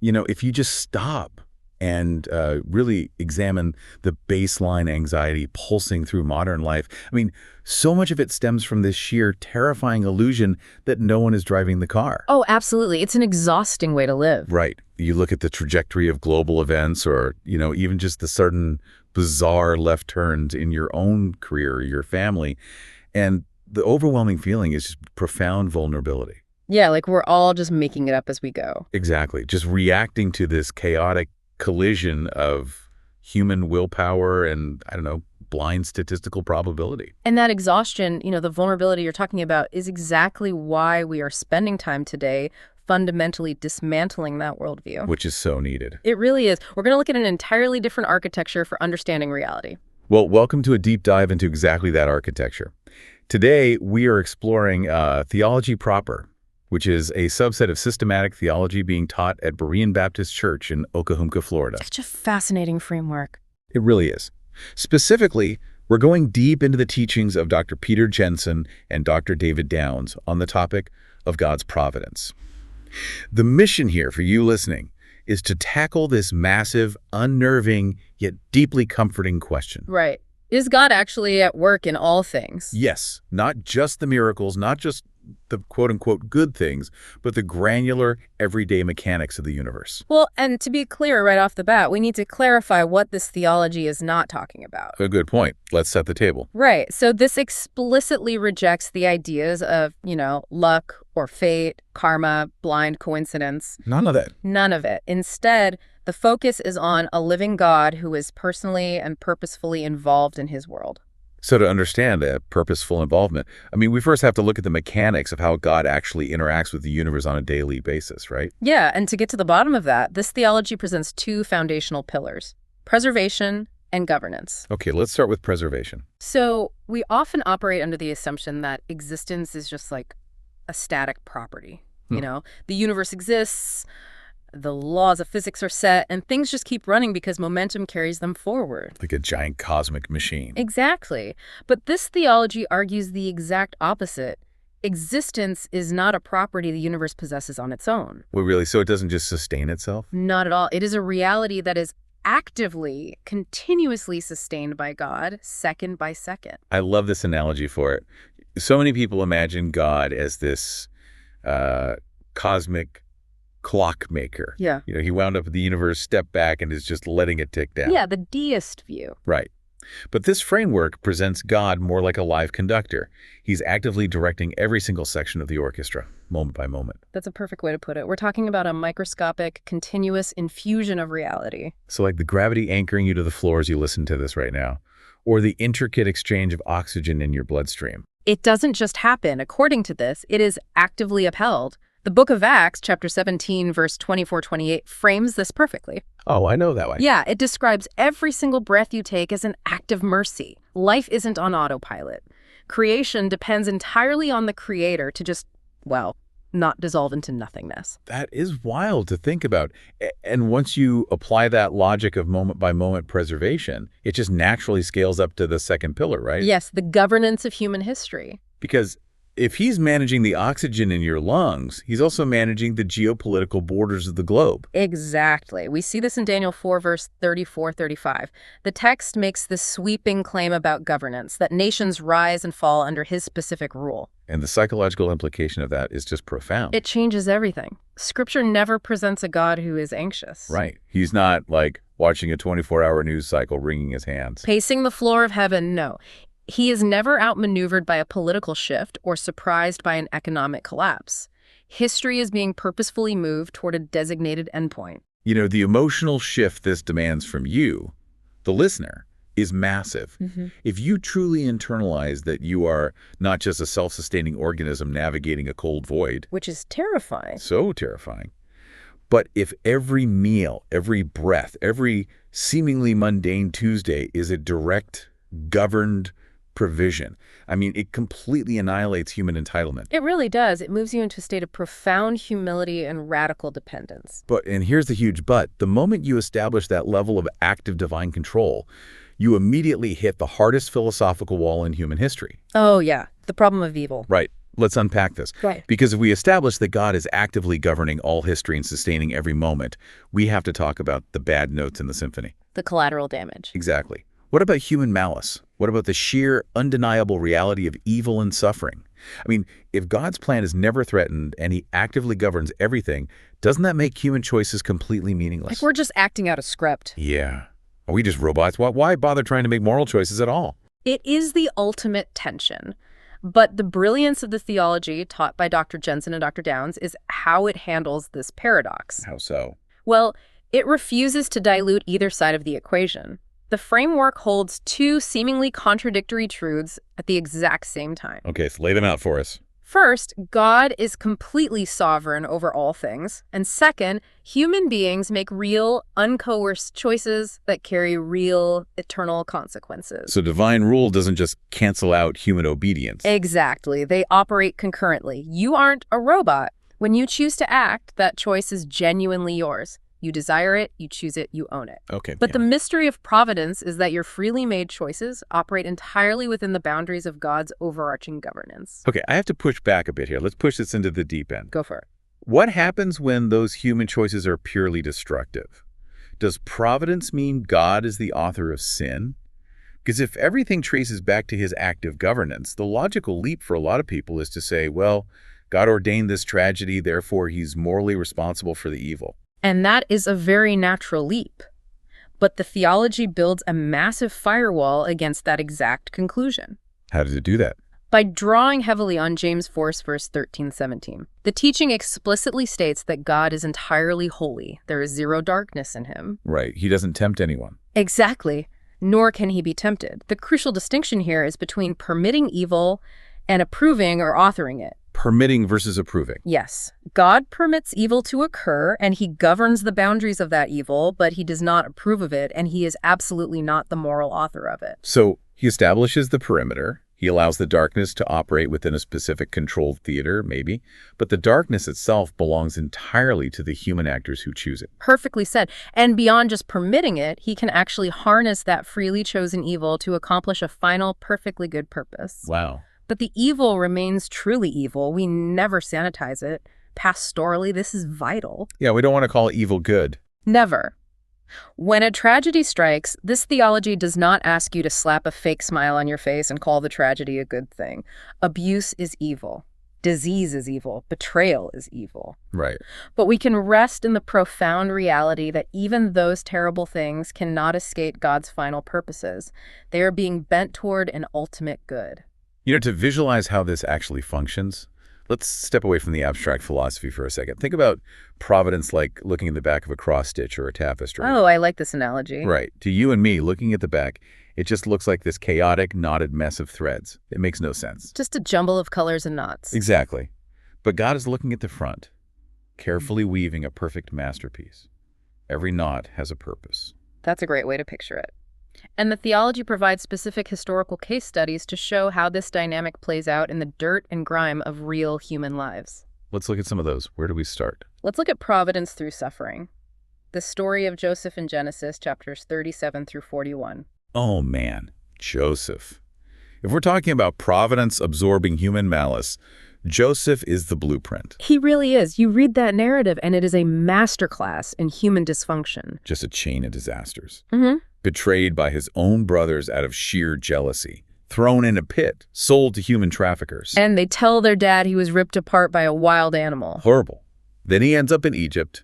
If you just stop and really examine the baseline anxiety pulsing through modern life, so much of it stems from this sheer terrifying illusion that no one is driving the car. Oh, absolutely. It's an exhausting way to live. Right. You look at the trajectory of global events or, even just the sudden bizarre left turns in your own career or your family, and the overwhelming feeling is just profound vulnerability. Yeah, like we're all just making it up as we go. Exactly. Just reacting to this chaotic collision of human willpower and, blind statistical probability. And that exhaustion, the vulnerability you're talking about is exactly why we are spending time today fundamentally dismantling that worldview. Which is so needed. It really is. We're going to look at an entirely different architecture for understanding reality. Well, welcome to a deep dive into exactly that architecture. Today, we are exploring theology proper, which is a subset of systematic theology being taught at Berean Baptist Church in Oklahoma, Florida. Such a fascinating framework. It really is. Specifically, we're going deep into the teachings of Dr. Peter Jensen and Dr. David Downs on the topic of God's providence. The mission here for you listening is to tackle this massive, unnerving, yet deeply comforting question. Right. Is God actually at work in all things? Yes, not just the miracles, not just the quote-unquote good things, but the granular, everyday mechanics of the universe. Well, and to be clear right off the bat, we need to clarify what this theology is not talking about. A good point. Let's set the table. Right. So this explicitly rejects the ideas of, luck or fate, karma, blind coincidence. None of that. None of it. Instead, the focus is on a living God who is personally and purposefully involved in his world. So to understand that purposeful involvement, we first have to look at the mechanics of how God actually interacts with the universe on a daily basis, right? Yeah, and to get to the bottom of that, this theology presents two foundational pillars: preservation and governance. Okay, let's start with preservation. So we often operate under the assumption that existence is just like a static property. The universe exists, the laws of physics are set, and things just keep running because momentum carries them forward. Like a giant cosmic machine. Exactly. But this theology argues the exact opposite. Existence is not a property the universe possesses on its own. Well, really? So it doesn't just sustain itself? Not at all. It is a reality that is actively, continuously sustained by God, second by second. I love this analogy for it. So many people imagine God as this cosmic clockmaker. Yeah. He wound up with the universe, stepped back, and is just letting it tick down. Yeah, the deist view. Right. But this framework presents God more like a live conductor. He's actively directing every single section of the orchestra, moment by moment. That's a perfect way to put it. We're talking about a microscopic, continuous infusion of reality. So like the gravity anchoring you to the floor as you listen to this right now, or the intricate exchange of oxygen in your bloodstream. It doesn't just happen. According to this, it is actively upheld. The book of Acts, chapter 17, verse 24-28, frames this perfectly. Oh, I know that one. Yeah, it describes every single breath you take as an act of mercy. Life isn't on autopilot. Creation depends entirely on the creator to just, not dissolve into nothingness. That is wild to think about. And once you apply that logic of moment-by-moment preservation, it just naturally scales up to the second pillar, right? Yes, the governance of human history. Because if he's managing the oxygen in your lungs, he's also managing the geopolitical borders of the globe. Exactly. We see this in Daniel 4, verse 34-35. The text makes this sweeping claim about governance, that nations rise and fall under his specific rule. And the psychological implication of that is just profound. It changes everything. Scripture never presents a God who is anxious. Right. He's not like watching a 24-hour news cycle wringing his hands. Pacing the floor of heaven, no. He is never outmaneuvered by a political shift or surprised by an economic collapse. History is being purposefully moved toward a designated endpoint. The emotional shift this demands from you, the listener, is massive. If you truly internalize that you are not just a self-sustaining organism navigating a cold void. Which is terrifying. So terrifying. But if every meal, every breath, every seemingly mundane Tuesday is a direct, governed provision. It completely annihilates human entitlement. It really does. It moves you into a state of profound humility and radical dependence. And here's the huge but, the moment you establish that level of active divine control, you immediately hit the hardest philosophical wall in human history. Oh, yeah. The problem of evil. Right. Let's unpack this. Right. Because if we establish that God is actively governing all history and sustaining every moment, we have to talk about the bad notes in the symphony. The collateral damage. Exactly. What about human malice? What about the sheer, undeniable reality of evil and suffering? I mean, if God's plan is never threatened and he actively governs everything, doesn't that make human choices completely meaningless? Like we're just acting out a script. Yeah. Are we just robots? Why bother trying to make moral choices at all? It is the ultimate tension. But the brilliance of the theology taught by Dr. Jensen and Dr. Downs is how it handles this paradox. How so? Well, it refuses to dilute either side of the equation. The framework holds two seemingly contradictory truths at the exact same time. Okay, so lay them out for us. First, God is completely sovereign over all things. And second, human beings make real, uncoerced choices that carry real, eternal consequences. So divine rule doesn't just cancel out human obedience. Exactly. They operate concurrently. You aren't a robot. When you choose to act, that choice is genuinely yours. You desire it, you choose it, you own it. Okay. But the mystery of providence is that your freely made choices operate entirely within the boundaries of God's overarching governance. Okay, I have to push back a bit here. Let's push this into the deep end. Go for it. What happens when those human choices are purely destructive? Does providence mean God is the author of sin? Because if everything traces back to his active governance, the logical leap for a lot of people is to say, well, God ordained this tragedy, therefore he's morally responsible for the evil. And that is a very natural leap. But the theology builds a massive firewall against that exact conclusion. How does it do that? By drawing heavily on James 4, verse 13-17. The teaching explicitly states that God is entirely holy. There is zero darkness in him. Right. He doesn't tempt anyone. Exactly. Nor can he be tempted. The crucial distinction here is between permitting evil and approving or authoring it. Permitting versus approving. Yes. God permits evil to occur, and he governs the boundaries of that evil, but he does not approve of it, and he is absolutely not the moral author of it. So he establishes the perimeter. He allows the darkness to operate within a specific controlled theater, maybe, but the darkness itself belongs entirely to the human actors who choose it. Perfectly said. And beyond just permitting it, he can actually harness that freely chosen evil to accomplish a final, perfectly good purpose. Wow. But the evil remains truly evil. We never sanitize it. Pastorally, this is vital. Yeah, we don't want to call evil good. Never. When a tragedy strikes, this theology does not ask you to slap a fake smile on your face and call the tragedy a good thing. Abuse is evil. Disease is evil. Betrayal is evil. Right. But we can rest in the profound reality that even those terrible things cannot escape God's final purposes. They are being bent toward an ultimate good. You know, to visualize how this actually functions, let's step away from the abstract philosophy for a second. Think about providence like looking in the back of a cross-stitch or a tapestry. Oh, I like this analogy. Right. To you and me, looking at the back, it just looks like this chaotic, knotted mess of threads. It makes no sense. Just a jumble of colors and knots. Exactly. But God is looking at the front, carefully weaving a perfect masterpiece. Every knot has a purpose. That's a great way to picture it. And the theology provides specific historical case studies to show how this dynamic plays out in the dirt and grime of real human lives. Let's look at some of those. Where do we start? Let's look at providence through suffering. The story of Joseph in Genesis, chapters 37 through 41. Oh, man. Joseph. If we're talking about providence absorbing human malice, Joseph is the blueprint. He really is. You read that narrative, and it is a masterclass in human dysfunction. Just a chain of disasters. Mm-hmm. Betrayed by his own brothers out of sheer jealousy. Thrown in a pit. Sold to human traffickers. And they tell their dad he was ripped apart by a wild animal. Horrible. Then he ends up in Egypt,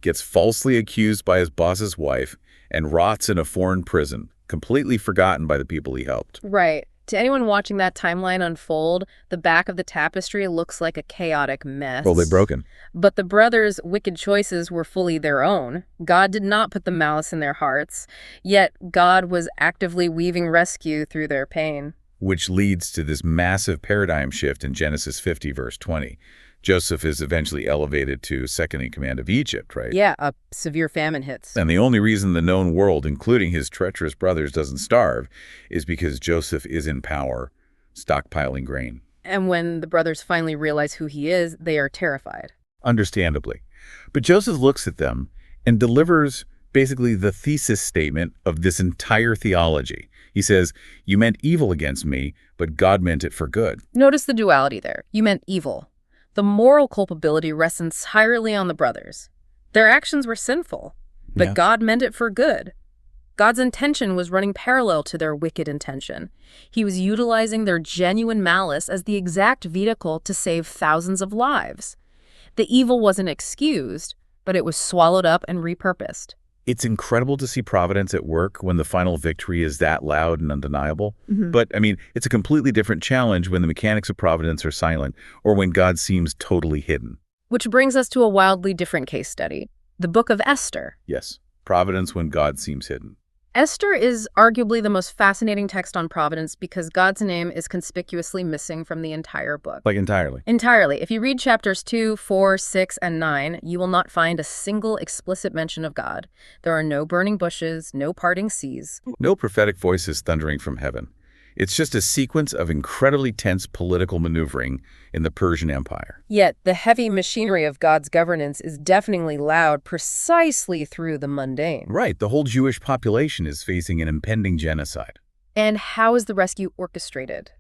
gets falsely accused by his boss's wife, and rots in a foreign prison, completely forgotten by the people he helped. Right. To anyone watching that timeline unfold, the back of the tapestry looks like a chaotic mess. Well, they're broken. But the brothers' wicked choices were fully their own. God did not put the malice in their hearts, yet God was actively weaving rescue through their pain. Which leads to this massive paradigm shift in Genesis 50, verse 20. Joseph is eventually elevated to second in command of Egypt, right? Yeah, a severe famine hits. And the only reason the known world, including his treacherous brothers, doesn't starve is because Joseph is in power, stockpiling grain. And when the brothers finally realize who he is, they are terrified. Understandably. But Joseph looks at them and delivers basically the thesis statement of this entire theology. He says, you meant evil against me, but God meant it for good. Notice the duality there. You meant evil. The moral culpability rests entirely on the brothers. Their actions were sinful, but Yeah. God meant it for good. God's intention was running parallel to their wicked intention. He was utilizing their genuine malice as the exact vehicle to save thousands of lives. The evil wasn't excused, but it was swallowed up and repurposed. It's incredible to see providence at work when the final victory is that loud and undeniable. But, it's a completely different challenge when the mechanics of providence are silent or when God seems totally hidden. Which brings us to a wildly different case study, the Book of Esther. Yes, providence when God seems hidden. Esther is arguably the most fascinating text on providence because God's name is conspicuously missing from the entire book. Like entirely. Entirely. If you read chapters 2, 4, 6, and 9, you will not find a single explicit mention of God. There are no burning bushes, no parting seas. No prophetic voices thundering from heaven. It's just a sequence of incredibly tense political maneuvering in the Persian Empire. Yet the heavy machinery of God's governance is deafeningly loud precisely through the mundane. Right, the whole Jewish population is facing an impending genocide. And how is the rescue orchestrated?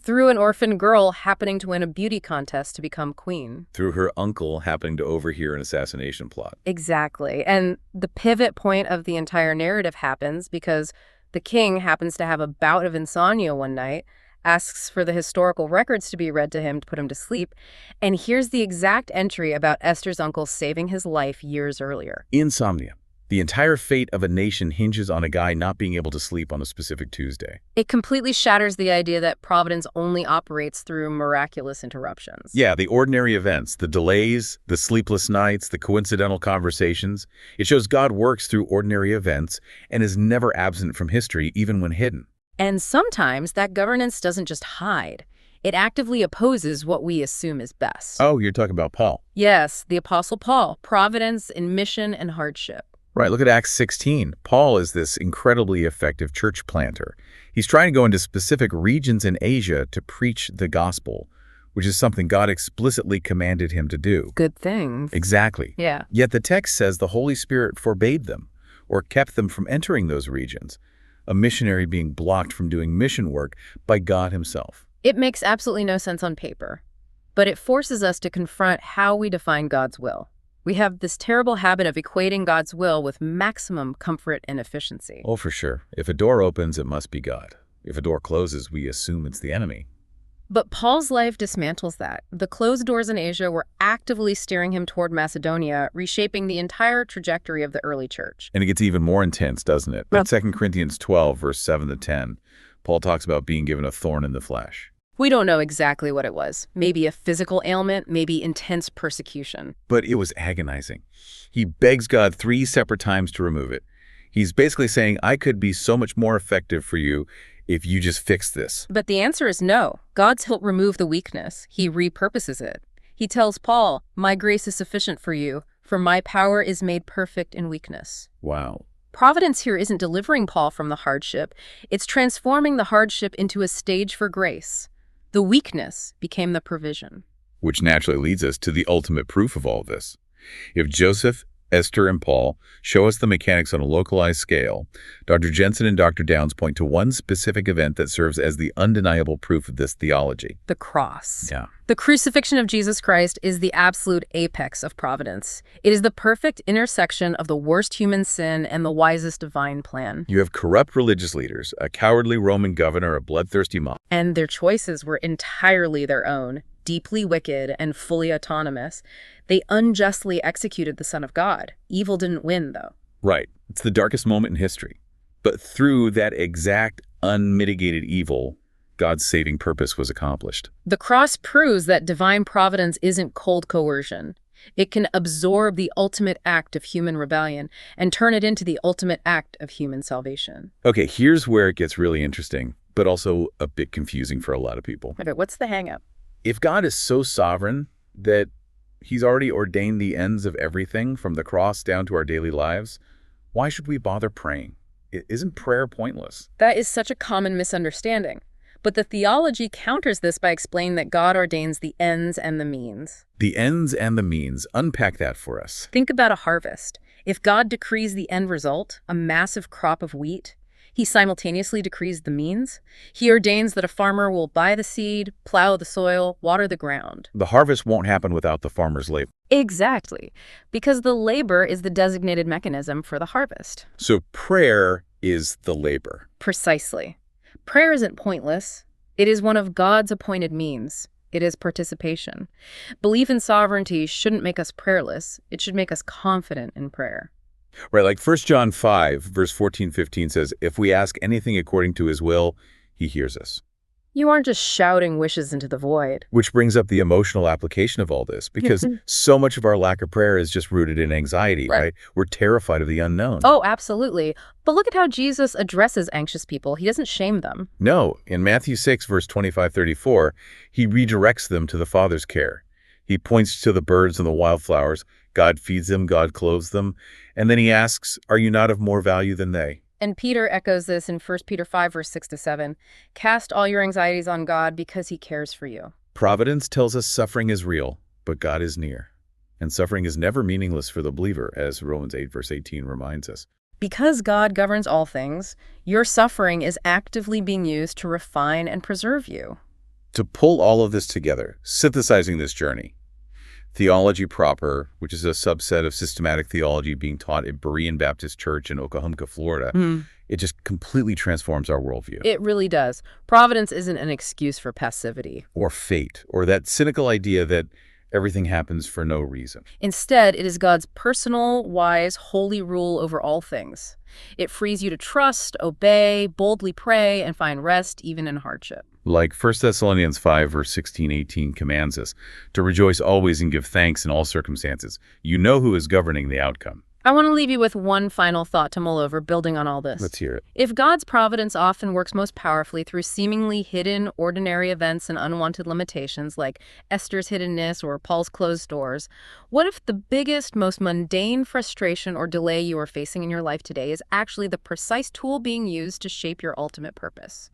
Through an orphan girl happening to win a beauty contest to become queen. Through her uncle happening to overhear an assassination plot. Exactly. And the pivot point of the entire narrative happens because the king happens to have a bout of insomnia one night, asks for the historical records to be read to him to put him to sleep, and here's the exact entry about Esther's uncle saving his life years earlier. Insomnia. The entire fate of a nation hinges on a guy not being able to sleep on a specific Tuesday. It completely shatters the idea that providence only operates through miraculous interruptions. Yeah, the ordinary events, the delays, the sleepless nights, the coincidental conversations. It shows God works through ordinary events and is never absent from history, even when hidden. And sometimes that governance doesn't just hide. It actively opposes what we assume is best. Oh, you're talking about Paul. Yes, the Apostle Paul, providence in mission and hardship. Right, look at Acts 16. Paul is this incredibly effective church planter. He's trying to go into specific regions in Asia to preach the gospel, which is something God explicitly commanded him to do. Good things. Exactly. Yeah. Yet the text says the Holy Spirit forbade them or kept them from entering those regions, a missionary being blocked from doing mission work by God himself. It makes absolutely no sense on paper, but it forces us to confront how we define God's will. We have this terrible habit of equating God's will with maximum comfort and efficiency. Oh, for sure. If a door opens, it must be God. If a door closes, we assume it's the enemy. But Paul's life dismantles that. The closed doors in Asia were actively steering him toward Macedonia, reshaping the entire trajectory of the early church. And it gets even more intense, doesn't it? In 2 Corinthians 12, verse 7 to 10, Paul talks about being given a thorn in the flesh. We don't know exactly what it was. Maybe a physical ailment, maybe intense persecution. But it was agonizing. He begs God 3 separate times to remove it. He's basically saying, I could be so much more effective for you if you just fix this. But the answer is no. God's he'll remove the weakness. He repurposes it. He tells Paul, my grace is sufficient for you, for my power is made perfect in weakness. Wow. Providence here isn't delivering Paul from the hardship. It's transforming the hardship into a stage for grace. The weakness became the provision. Which naturally leads us to the ultimate proof of all this. If Joseph, Esther, and Paul show us the mechanics on a localized scale, Dr. Jensen and Dr. Downs point to one specific event that serves as the undeniable proof of this theology. The cross. Yeah. The crucifixion of Jesus Christ is the absolute apex of providence. It is the perfect intersection of the worst human sin and the wisest divine plan. You have corrupt religious leaders, a cowardly Roman governor, a bloodthirsty mob. And their choices were entirely their own, deeply wicked and fully autonomous. They unjustly executed the Son of God. Evil didn't win, though. Right. It's the darkest moment in history. But through that exact unmitigated evil, God's saving purpose was accomplished. The cross proves that divine providence isn't cold coercion. It can absorb the ultimate act of human rebellion and turn it into the ultimate act of human salvation. Okay, here's where it gets really interesting, but also a bit confusing for a lot of people. Okay, what's the hang-up? If God is so sovereign that he's already ordained the ends of everything from the cross down to our daily lives, why should we bother praying? Isn't prayer pointless? That is such a common misunderstanding. But the theology counters this by explaining that God ordains the ends and the means. The ends and the means. Unpack that for us. Think about a harvest. If God decrees the end result, a massive crop of wheat, he simultaneously decrees the means. He ordains that a farmer will buy the seed, plow the soil, water the ground. The harvest won't happen without the farmer's labor. Exactly, because the labor is the designated mechanism for the harvest. So prayer is the labor. Precisely. Prayer isn't pointless. It is one of God's appointed means. It is participation. Belief in sovereignty shouldn't make us prayerless. It should make us confident in prayer. Right, like 1 John 5, verse 14-15 says, if we ask anything according to his will, he hears us. You aren't just shouting wishes into the void. Which brings up the emotional application of all this, because so much of our lack of prayer is just rooted in anxiety, right? We're terrified of the unknown. Oh, absolutely. But look at how Jesus addresses anxious people. He doesn't shame them. No, in Matthew 6, verse 25-34, he redirects them to the Father's care. He points to the birds and the wildflowers. God feeds them, God clothes them. And then he asks, are you not of more value than they? And Peter echoes this in 1 Peter 5, verse 6-7. Cast all your anxieties on God because he cares for you. Providence tells us suffering is real, but God is near. And suffering is never meaningless for the believer, as Romans 8, verse 18 reminds us. Because God governs all things, your suffering is actively being used to refine and preserve you. To pull all of this together, synthesizing this journey, theology proper, which is a subset of systematic theology being taught at Berean Baptist Church in Oklahoma, Florida, it just completely transforms our worldview. It really does. Providence isn't an excuse for passivity. Or fate, or that cynical idea that everything happens for no reason. Instead, it is God's personal, wise, holy rule over all things. It frees you to trust, obey, boldly pray, and find rest even in hardship. Like 1 Thessalonians 5, verse 16-18 commands us to rejoice always and give thanks in all circumstances. You know who is governing the outcome. I want to leave you with one final thought to mull over, building on all this. Let's hear it. If God's providence often works most powerfully through seemingly hidden, ordinary events and unwanted limitations, like Esther's hiddenness or Paul's closed doors, what if the biggest, most mundane frustration or delay you are facing in your life today is actually the precise tool being used to shape your ultimate purpose?